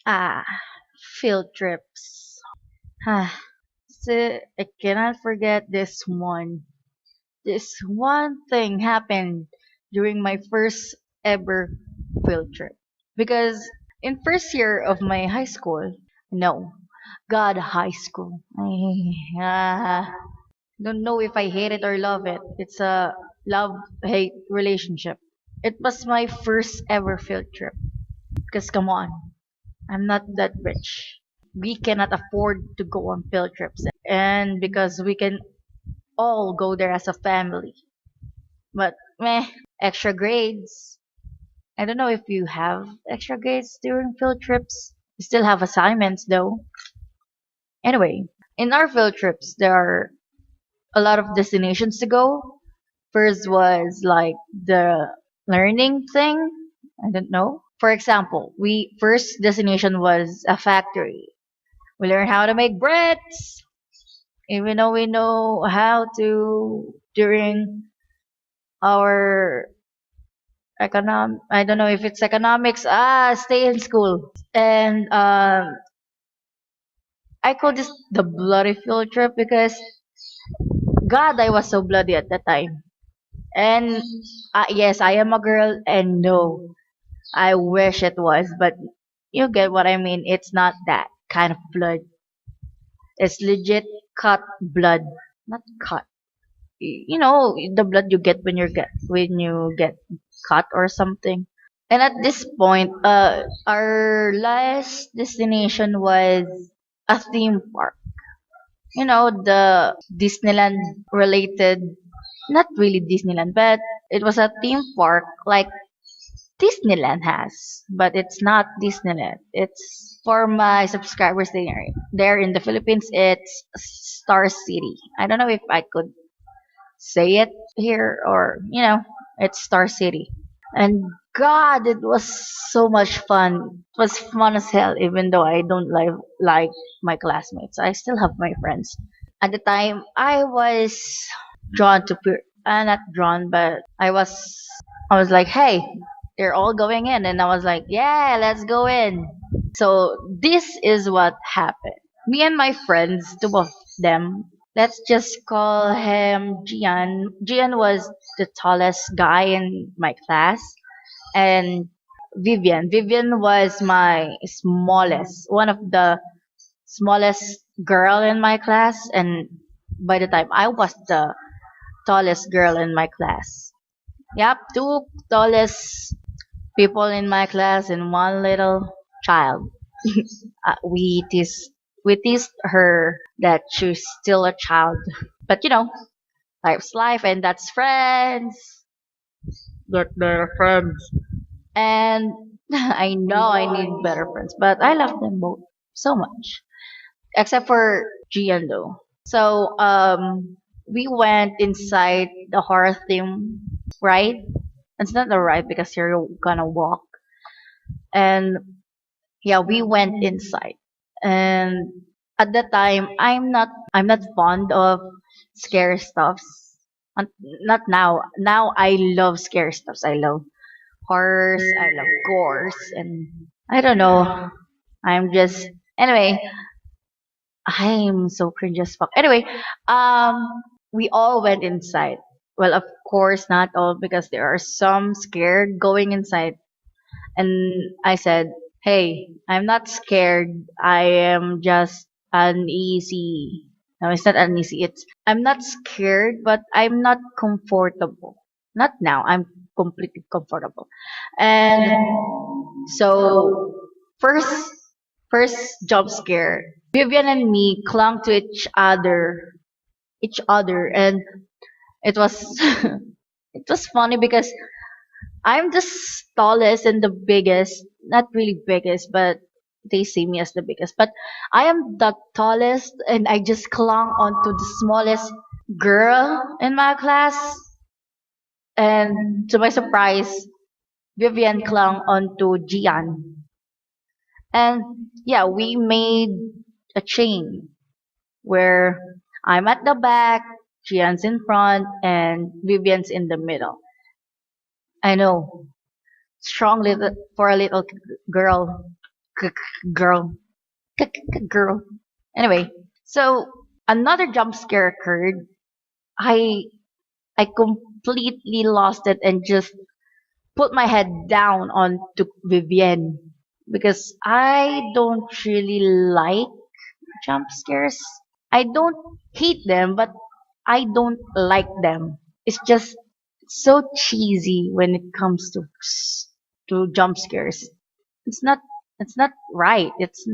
Ah, field trips. Ah, I cannot forget this one. This one thing happened during my first ever field trip. Because in first year of my high school, no, God, high school. Don't know if I hate it or love it. It's a love-hate relationship. It was my first ever field trip. Because come on, I'm not that rich. We cannot afford to go on field trips. And because we can all go there as a family. But meh, extra grades. I don't know if you have extra grades during field trips. You still have assignments though. Anyway, in our field trips, there are a lot of destinations to go. First was like the learning thing. I don't know. For example, we first destination was a factory. We learn how to make breads, even though we know how to during our I don't know if it's economics. Stay in school. And I call this the bloody field trip because God, I was so bloody at that time. And yes, I am a girl, and no, I wish it was, but you get what I mean. It's not that kind of blood. It's legit cut blood, not cut. You know the blood you get when you get cut or something. And at this point, our last destination was a theme park. You know, the Disneyland related, not really Disneyland, but it was a theme park like Disneyland has, but it's not Disneyland. It's for my subscribers there in the Philippines. It's Star City. I don't know if I could say it here or it's Star City. And God, it was so much fun. It was fun as hell, even though I don't like my classmates. I still have my friends. At the time, I was drawn to not drawn, but I was like, hey, they're all going in, and I was like, yeah, let's go in. So this is what happened. Me and my friends, two of them, let's just call him Gian. Gian was the tallest guy in my class, and Vivian. Vivian was my smallest, one of the smallest girl in my class, and by the time I was the tallest girl in my class. Yep, two tallest people in my class and one little child. We teased her that she's still a child, but life's life, and that's friends. They're friends. And I know I need better friends, but I love them both so much, except for Gian though. So we went inside the horror theme ride. It's not a ride because you're gonna walk. And yeah, we went inside. And at that time, I'm not fond of scary stuffs. Not now. Now I love scary stuffs. I love horrors. I love gores, and I don't know. I'm just anyway. I'm so cringe as fuck. Anyway, we all went inside. Well, of course, not all because there are some scared going inside. And I said, "Hey, I'm not scared. I am just uneasy." No, it's not uneasy. I'm not scared, but I'm not comfortable. Not now. I'm completely comfortable. And so first first jump scare, Vivian and me clung to each other, and it was it was funny because I'm the tallest and the biggest, not really biggest, but they see me as the biggest. But I am the tallest, and I just clung onto the smallest girl in my class. And to my surprise, Vivian clung onto Gian. And yeah, we made a chain where I'm at the back, Gian's in front, and Vivian's in the middle. I know, strong little for a little girl. girl, girl. Anyway, so another jump scare occurred. I I completely lost it and just put my head down onto Vivienne because I don't really like jump scares. I don't hate them, but I don't like them. It's just so cheesy when it comes to jump scares. It's not it's not right. It's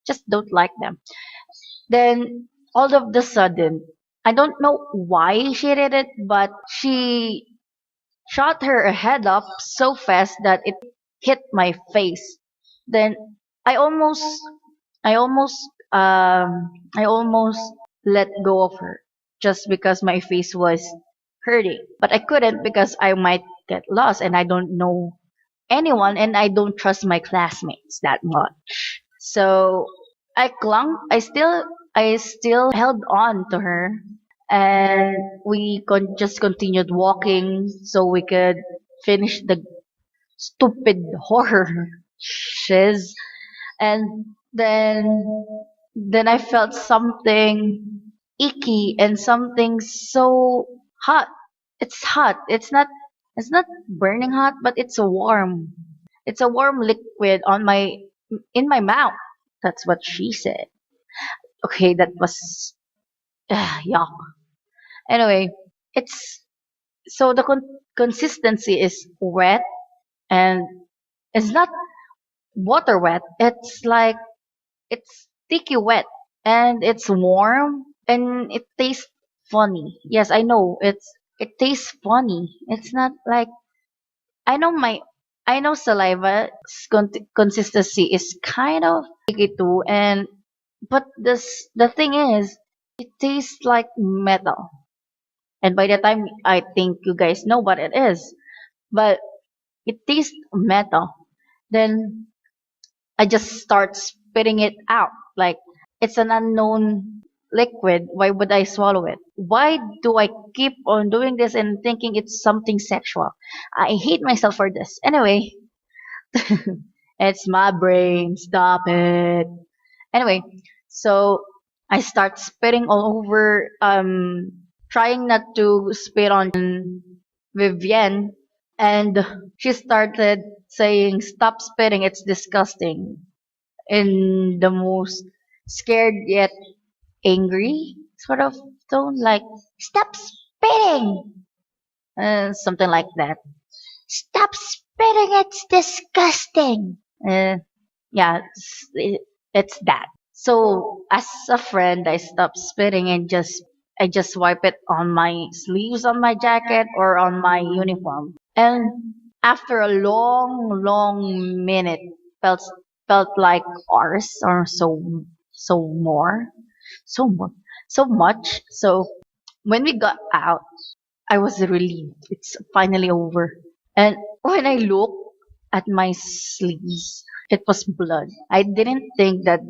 just don't like them. Then all of the sudden, I don't know why she did it, but she shot her head up so fast that it hit my face. Then I almost, I almost, I almost let go of her just because my face was hurting. But I couldn't because I might get lost and I don't know anyone and I don't trust my classmates that much. So I still held on to her and we just continued walking so we could finish the stupid horror shiz. And then I felt something icky and something so hot. It's hot. It's not burning hot, but it's warm. It's a warm liquid on my in my mouth. That's what she said. Okay, that was yuck. Anyway, it's so the consistency is wet and it's not water wet. It's like it's sticky wet and it's warm and it tastes funny. Yes, I know it tastes funny. It's not like I know my I know saliva's consistency is kind of sticky too and but the thing is it tastes like metal. And by the time I think you guys know what it is, but it tastes metal. Then I just start spitting it out. Like it's an unknown liquid. Why would I swallow it? Why do I keep on doing this and thinking it's something sexual? I hate myself for this. Anyway, it's my brain. Stop it. Anyway, so I start spitting all over, trying not to spit on Vivienne, and she started saying, "Stop spitting, it's disgusting," in the most scared yet angry sort of tone, like, "Stop spitting!" Something like that. "Stop spitting, it's disgusting!" Yeah, it's that. So as a friend, I stopped spitting and I just wipe it on my sleeves on my jacket or on my uniform. And after a long minute, felt felt like hours or so more, so more, so much. So when we got out, I was relieved. It's finally over. And when I looked at my sleeves, it was blood. I didn't think that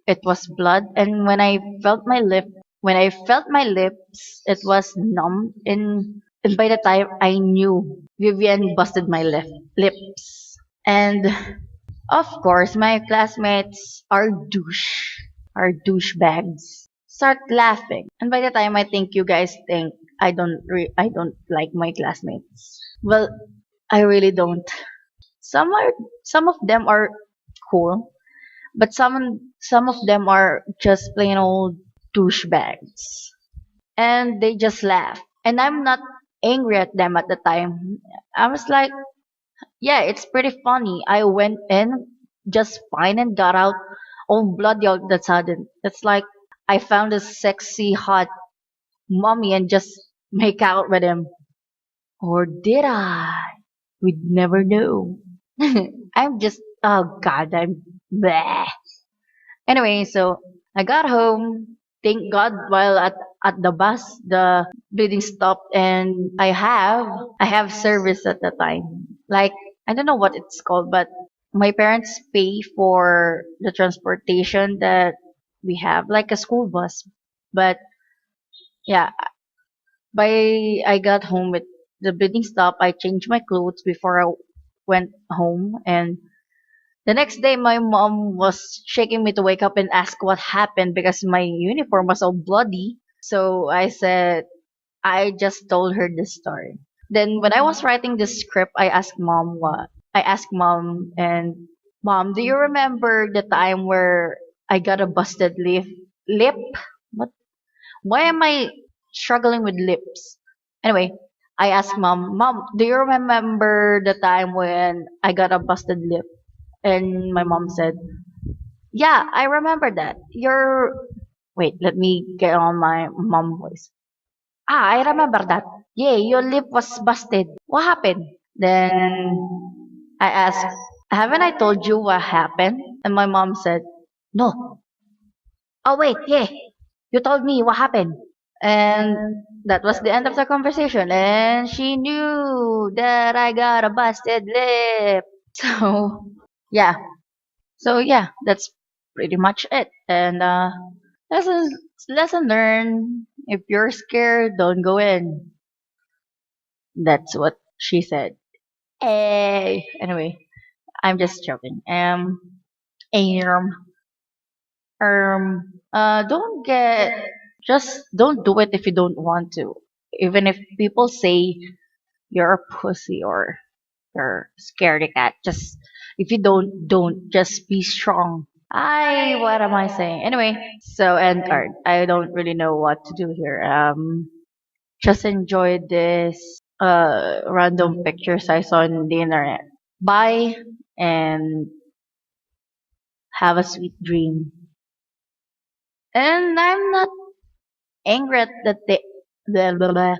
it was blood, and when I felt my lips, it was numb. And by the time I knew, Vivian busted my lips. And of course, my classmates are douchebags. Start laughing, and by the time I think you guys think I don't like my classmates. Well, I really don't. Some are some of them are cool, but some of them are just plain old douchebags. And they just laugh. And I'm not angry at them at the time. I was like, yeah, it's pretty funny. I went in just fine and got out all bloody all of a sudden. It's like I found a sexy hot mommy and just make out with him. Or did I? We'd never know. I'm just oh god, I'm bleh. Anyway, so I got home. Thank God while at the bus the bleeding stopped and I have service at the time. Like I don't know what it's called, but my parents pay for the transportation that we have, like a school bus. But yeah, by I got home with the bleeding stop, I changed my clothes before I went home and The next day, my mom was shaking me to wake up and ask what happened because my uniform was all bloody. So I said, I just told her this story. Then when I was writing this script, I asked mom and mom, do you remember the time where I got a busted lip? What? Why am I struggling with lips? Anyway, I asked mom, do you remember the time when I got a busted lip? And my mom said, yeah, I remember that. Wait, let me get on my mom voice. Ah, I remember that. Yeah, your lip was busted. What happened? Then I asked, haven't I told you what happened? And my mom said, no. Oh, wait, yeah. You told me what happened. And that was the end of the conversation. And she knew that I got a busted lip. So, yeah. So, yeah, that's pretty much it. And, lesson, lesson learned. If you're scared, don't go in. That's what she said. Hey. Anyway, I'm just joking. Um, don't don't do it if you don't want to. Even if people say you're a pussy or you're scaredy cat, just if you don't. Just be strong. What am I saying? Anyway, so end card. I don't really know what to do here. Just enjoy this random pictures I saw on the internet. Bye and have a sweet dream. And I'm not angry at the blah, blah, blah.